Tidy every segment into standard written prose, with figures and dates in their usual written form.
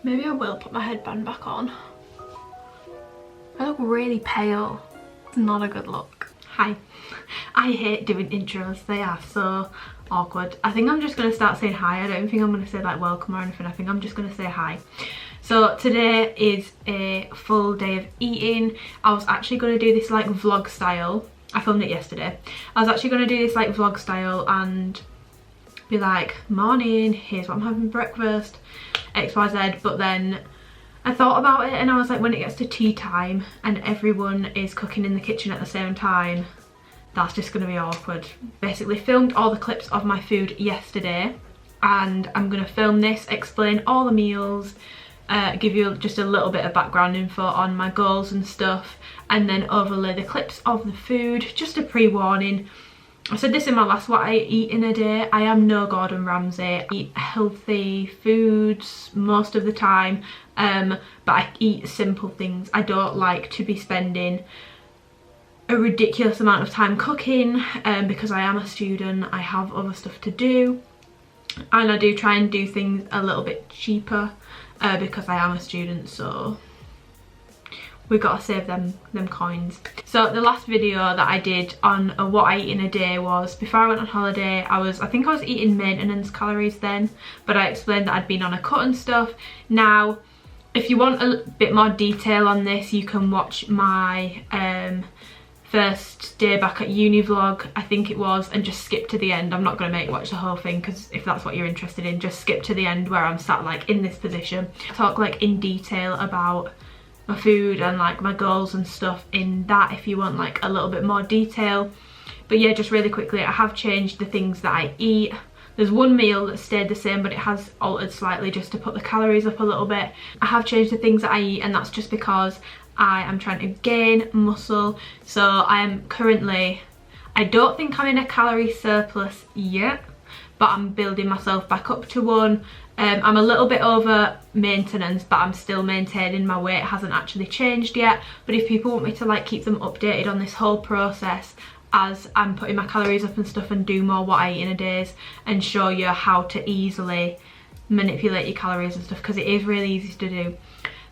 Maybe I will put my headband back on. I look really pale. It's not a good look. Hi. I hate doing intros. They are so awkward. I think I'm just going to start saying hi. I don't think I'm going to say like welcome or anything. I think I'm just going to say hi. So today is a full day of eating. I was actually going to do this like vlog style. I filmed it yesterday. I was actually going to do this like vlog style and be like, morning, here's what I'm having for breakfast, XYZ, but then I thought about it and I was like, when it gets to tea time and everyone is cooking in the kitchen at the same time, that's just going to be awkward. Basically filmed all the clips of my food yesterday and I'm going to film this, explain all the meals, give you just a little bit of background info on my goals and stuff, and then overlay the clips of the food. Just a pre-warning, I said this in my last what I eat in a day, I am no Gordon Ramsay. I eat healthy foods most of the time, but I eat simple things. I don't like to be spending a ridiculous amount of time cooking because I am a student, I have other stuff to do, and I do try and do things a little bit cheaper because I am a student, so we've got to save them coins. So the last video that I did on what I eat in a day was before I went on holiday. I think I was eating maintenance calories then, but I explained that I'd been on a cut and stuff. Now if you want a bit more detail on this, you can watch my first day back at uni vlog, I think it was, and just skip to the end. I'm not going to make you watch the whole thing because if that's what you're interested in, just skip to the end where I'm sat like in this position. I talk like in detail about my food and like my goals and stuff in that if you want like a little bit more detail. But yeah, just really quickly, I have changed the things that I eat. There's one meal that stayed the same, but it has altered slightly just to put the calories up a little bit. I have changed the things that I eat, and that's just because I am trying to gain muscle. So I am currently, I don't think I'm in a calorie surplus yet, but I'm building myself back up to one. I'm a little bit over maintenance, but I'm still maintaining my weight. It hasn't actually changed yet, but if people want me to like keep them updated on this whole process as I'm putting my calories up and stuff and do more what I eat in a day and show you how to easily manipulate your calories and stuff, because it is really easy to do,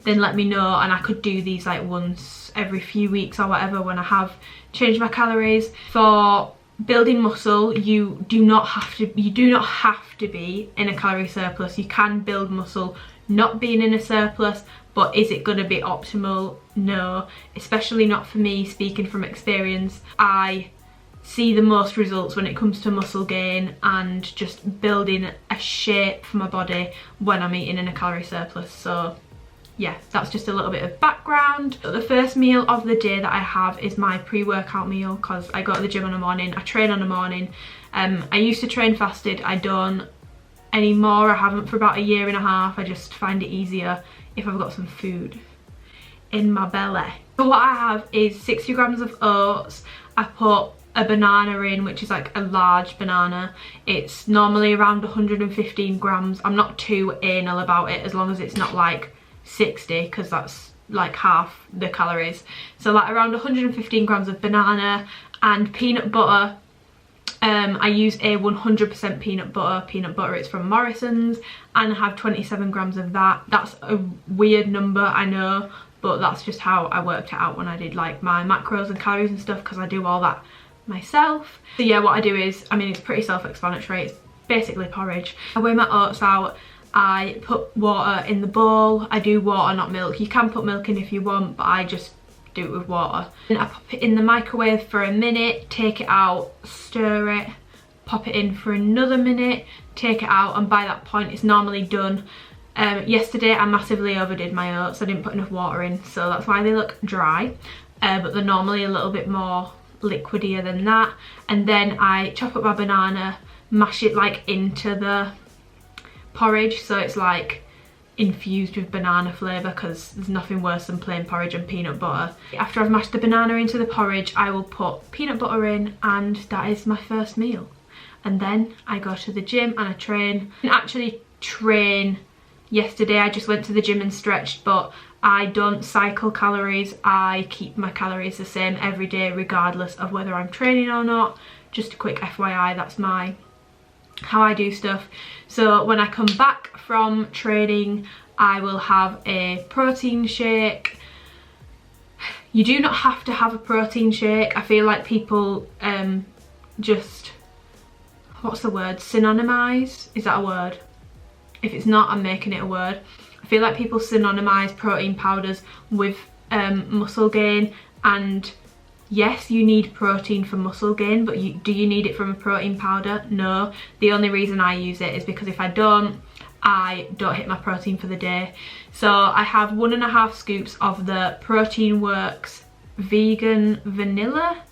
then let me know and I could do these like once every few weeks or whatever when I have changed my calories. For building muscle, you do not have to be in a calorie surplus. You can build muscle not being in a surplus, but is it going to be optimal? No, especially not for me. Speaking from experience, I see the most results when it comes to muscle gain and just building a shape for my body when I'm eating in a calorie surplus. So yeah, that's just a little bit of background. The first meal of the day that I have is my pre-workout meal because I go to the gym in the morning, I train on the morning. I used to train fasted, I don't anymore. I haven't for about a year and a half. I just find it easier if I've got some food in my belly. So what I have is 60 grams of oats. I put a banana in, which is like a large banana. It's normally around 115 grams. I'm not too anal about it as long as it's not like 60, because that's like half the calories. So like around 115 grams of banana and peanut butter. I use a 100% peanut butter. It's from Morrison's, and I have 27 grams of that. That's a weird number, I know, but that's just how I worked it out when I did like my macros and calories and stuff, because I do all that myself. So yeah, what I do is, I mean, it's pretty self-explanatory. It's basically porridge. I weigh my oats out. I put water in the bowl. I do water, not milk. You can put milk in if you want, but I just do it with water. And I pop it in the microwave for a minute, take it out, stir it, pop it in for another minute, take it out, and by that point it's normally done. Yesterday I massively overdid my oats. I didn't put enough water in, so that's why they look dry, but they're normally a little bit more liquidier than that. And then I chop up my banana, mash it like into the porridge, so it's like infused with banana flavour, because there's nothing worse than plain porridge and peanut butter. After I've mashed the banana into the porridge, I will put peanut butter in, and that is my first meal. And then I go to the gym and I train. I didn't actually train yesterday, I just went to the gym and stretched, but I don't cycle calories. I keep my calories the same every day regardless of whether I'm training or not. Just a quick FYI, that's how I do stuff. So when I come back from training, I will have a protein shake. You do not have to have a protein shake. I feel like people just, what's the word, synonymise? Is that a word? If it's not, I'm making it a word. I feel like people synonymise protein powders with muscle gain, and yes, you need protein for muscle gain, but do you need it from a protein powder? No. The only reason I use it is because if I don't hit my protein for the day. So I have 1.5 scoops of the Protein Works vegan vanilla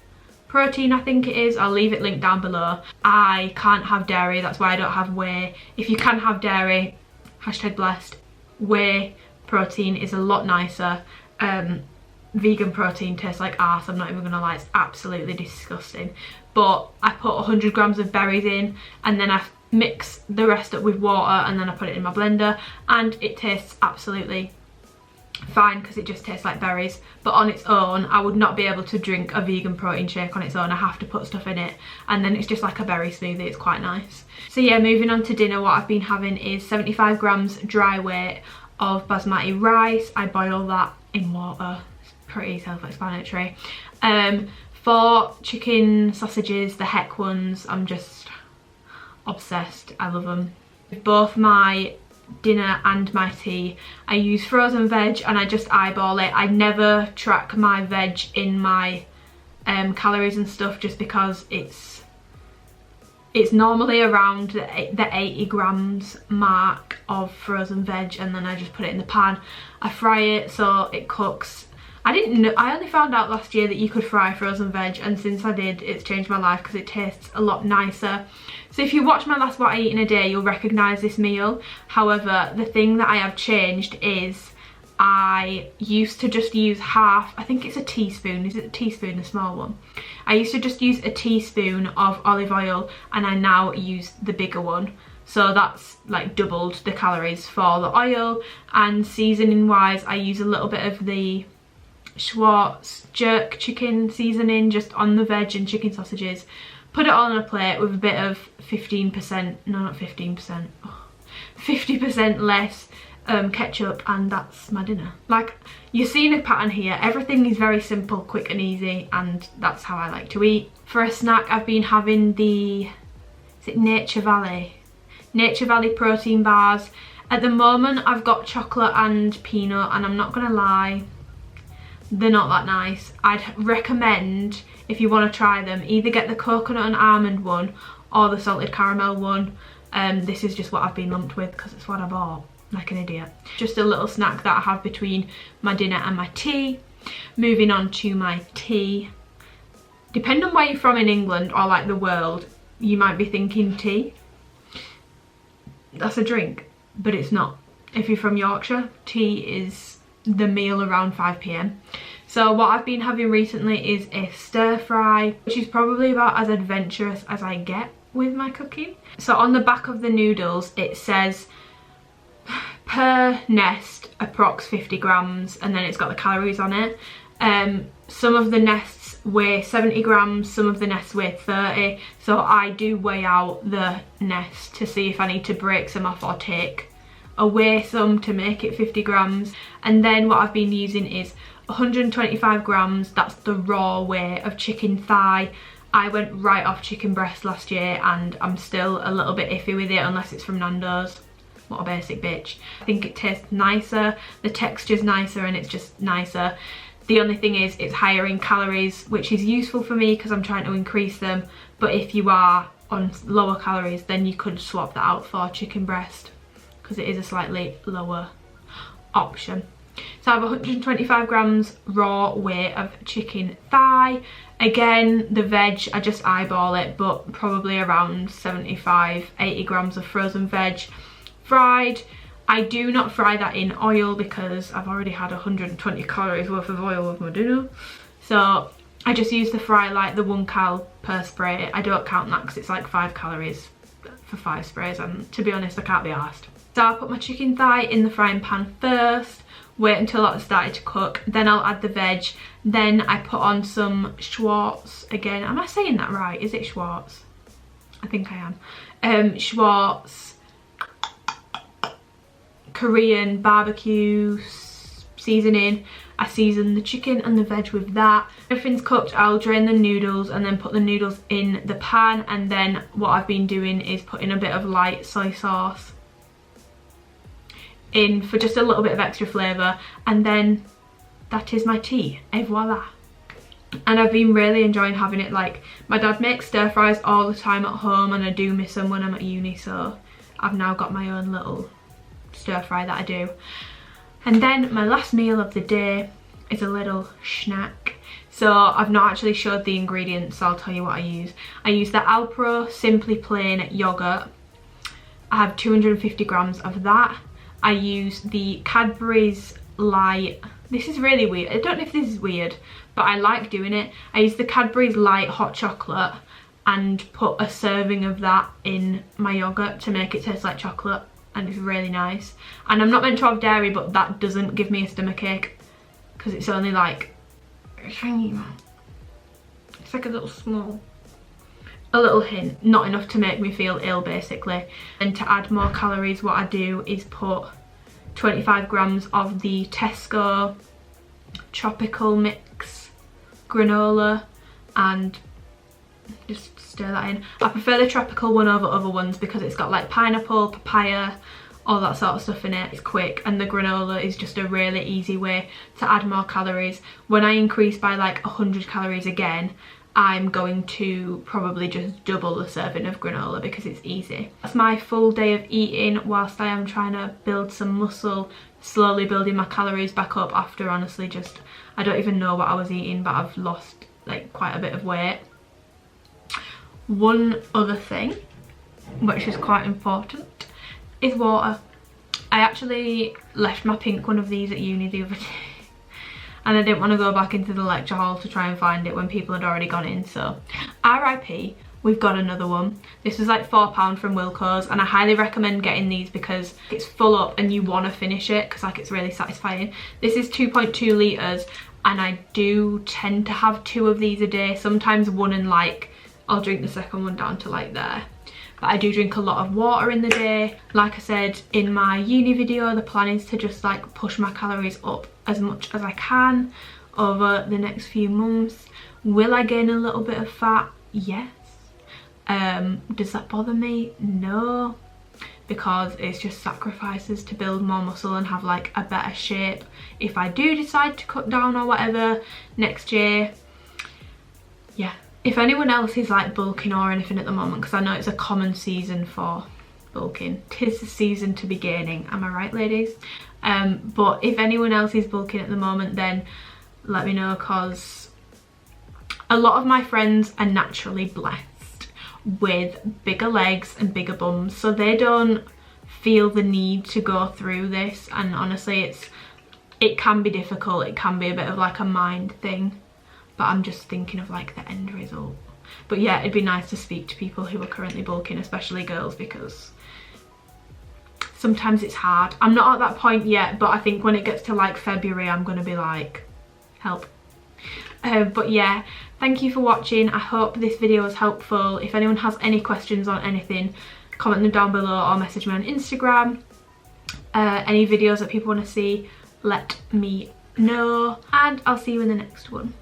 protein, I think it is. I'll leave it linked down below. I can't have dairy, that's why I don't have whey. If you can have dairy, #blessed, whey protein is a lot nicer. Vegan protein tastes like arse, I'm not even gonna lie, it's absolutely disgusting. But I put 100 grams of berries in, and then I mix the rest up with water, and then I put it in my blender, and it tastes absolutely fine because it just tastes like berries. But on its own, I would not be able to drink a vegan protein shake on its own. I have to put stuff in it, and then it's just like a berry smoothie. It's quite nice. So yeah, moving on to dinner, what I've been having is 75 grams dry weight of basmati rice. I boil that in water. Pretty self-explanatory. 4 chicken sausages, the Heck ones. I'm just obsessed, I love them. With both my dinner and my tea, I use frozen veg, and I just eyeball it. I never track my veg in my calories and stuff, just because it's normally around the 80 grams mark of frozen veg, and then I just put it in the pan. I fry it so it cooks. I didn't know, I only found out last year that you could fry frozen veg, and since I did, it's changed my life because it tastes a lot nicer. So if you watch my last What I Eat in a Day, you'll recognise this meal. However, the thing that I have changed is I used to just use half, I think it's a teaspoon, is it a teaspoon, the small one? I used to just use a teaspoon of olive oil, and I now use the bigger one. So that's like doubled the calories for the oil. And seasoning wise, I use a little bit of the Schwartz jerk chicken seasoning just on the veg and chicken sausages. Put it all on a plate with a bit of 15%, no not 15%, 50% less ketchup, and that's my dinner. Like, you're seeing a pattern here. Everything is very simple, quick and easy, and that's how I like to eat. For a snack, I've been having the, is it Nature Valley? Nature Valley protein bars. At the moment, I've got chocolate and peanut, and I'm not gonna lie, they're not that nice. I'd recommend, if you want to try them, either get the coconut and almond one or the salted caramel one. This is just what I've been lumped with because it's what I bought, like an idiot. Just a little snack that I have between my dinner and my tea. Moving on to my tea. Depending on where you're from in England or like the world, you might be thinking tea, that's a drink, but it's not. If you're from Yorkshire, tea is the meal around 5 PM. So what I've been having recently is a stir fry, which is probably about as adventurous as I get with my cooking. So on the back of the noodles it says per nest approx 50 grams, and then it's got the calories on it. Some of the nests weigh 70 grams, some of the nests weigh 30, so I do weigh out the nest to see if I need to break some off or take away some to make it 50 grams. And then what I've been using is 125 grams, that's the raw weight of chicken thigh. I went right off chicken breast last year, and I'm still a little bit iffy with it unless it's from Nando's. What a basic bitch. I think it tastes nicer, the texture's nicer, and it's just nicer. The only thing is it's higher in calories, which is useful for me because I'm trying to increase them. But if you are on lower calories, then you could swap that out for chicken breast, because it is a slightly lower option. So I have 125 grams raw weight of chicken thigh. Again, the veg, I just eyeball it, but probably around 75-80 grams of frozen veg fried. I do not fry that in oil because I've already had 120 calories worth of oil with my dinner. So I just use the fry light, the 1 cal per spray. I don't count that because it's like 5 calories for 5 sprays, and to be honest, I can't be arsed. So I'll put my chicken thigh in the frying pan first, wait until that's started to cook, then I'll add the veg, then I put on some Schwartz, again, am I saying that right? Is it Schwartz? I think I am. Schwartz Korean barbecue seasoning. I season the chicken and the veg with that. Everything's cooked, I'll drain the noodles and then put the noodles in the pan, and then what I've been doing is putting a bit of light soy sauce in for just a little bit of extra flavour, and then that is my tea, et voila. And I've been really enjoying having it. Like, my dad makes stir fries all the time at home and I do miss them when I'm at uni, so I've now got my own little stir fry that I do. And then my last meal of the day is a little snack. So I've not actually showed the ingredients, so I'll tell you what I use. I use the Alpro Simply Plain yogurt. I have 250 grams of that. I use the Cadbury's Light. This is really weird. I don't know if this is weird, but I like doing it. I use the Cadbury's Light hot chocolate and put a serving of that in my yogurt to make it taste like chocolate, and it's really nice. And I'm not meant to have dairy, but that doesn't give me a stomachache because it's only like a tiny amount. It's like a little hint, not enough to make me feel ill basically. And to add more calories, what I do is put 25 grams of the Tesco Tropical Mix granola and just stir that in. I prefer the tropical one over other ones because it's got like pineapple, papaya, all that sort of stuff in it. It's quick, and the granola is just a really easy way to add more calories. When I increase by like 100 calories again, I'm going to probably just double the serving of granola because it's easy. That's my full day of eating whilst I am trying to build some muscle, slowly building my calories back up after honestly just, I don't even know what I was eating, but I've lost like quite a bit of weight. One other thing, which is quite important, is water. I actually left my pink one of these at uni the other day. And I didn't want to go back into the lecture hall to try and find it when people had already gone in, so RIP, we've got another one. This was like £4 from Wilko's, and I highly recommend getting these because it's full up and you want to finish it because like it's really satisfying. This is 2.2 litres and I do tend to have 2 of these a day, sometimes one, and like I'll drink the second one down to like there. But I do drink a lot of water in the day. Like I said in my uni video, the plan is to just like push my calories up as much as I can over the next few months. Will I gain a little bit of fat? Yes. Does that bother me? No, because it's just sacrifices to build more muscle and have like a better shape if I do decide to cut down or whatever next year. Yeah. If anyone else is like bulking or anything at the moment, because I know it's a common season for bulking, 'tis the season to be gaining, am I right ladies? But if anyone else is bulking at the moment, then let me know, because a lot of my friends are naturally blessed with bigger legs and bigger bums, so they don't feel the need to go through this. And honestly, it can be difficult, it can be a bit of like a mind thing. But I'm just thinking of like the end result. But yeah, it'd be nice to speak to people who are currently bulking, especially girls, because sometimes it's hard. I'm not at that point yet, but I think when it gets to like February, I'm gonna be like, help. But yeah, thank you for watching. I hope this video was helpful. If anyone has any questions on anything, comment them down below or message me on Instagram. Any videos that people want to see, let me know, and I'll see you in the next one.